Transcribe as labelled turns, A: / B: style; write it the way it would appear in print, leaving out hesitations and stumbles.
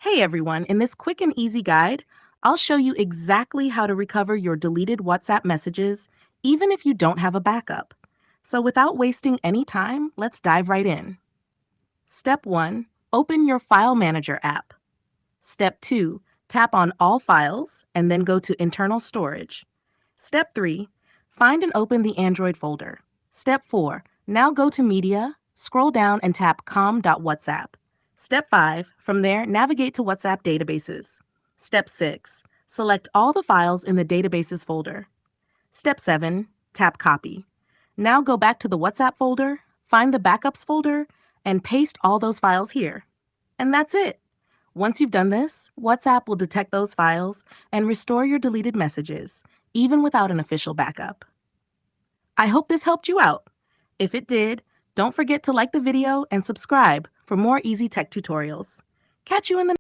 A: Hey everyone, in this quick and easy guide, I'll show you exactly how to recover your deleted WhatsApp messages, even if you don't have a backup. So without wasting any time, let's dive right in. Step 1, open your File Manager app. Step 2, tap on All Files and then go to Internal Storage. Step 3, find and open the Android folder. Step 4, now go to Media, scroll down and tap com.whatsapp. Step 5, from there, navigate to WhatsApp databases. Step 6, select all the files in the databases folder. Step 7, tap Copy. Now go back to the WhatsApp folder, find the Backups folder, and paste all those files here. And that's it. Once you've done this, WhatsApp will detect those files and restore your deleted messages, even without an official backup. I hope this helped you out. If it did, don't forget to like the video and subscribe for more easy tech tutorials. Catch you in the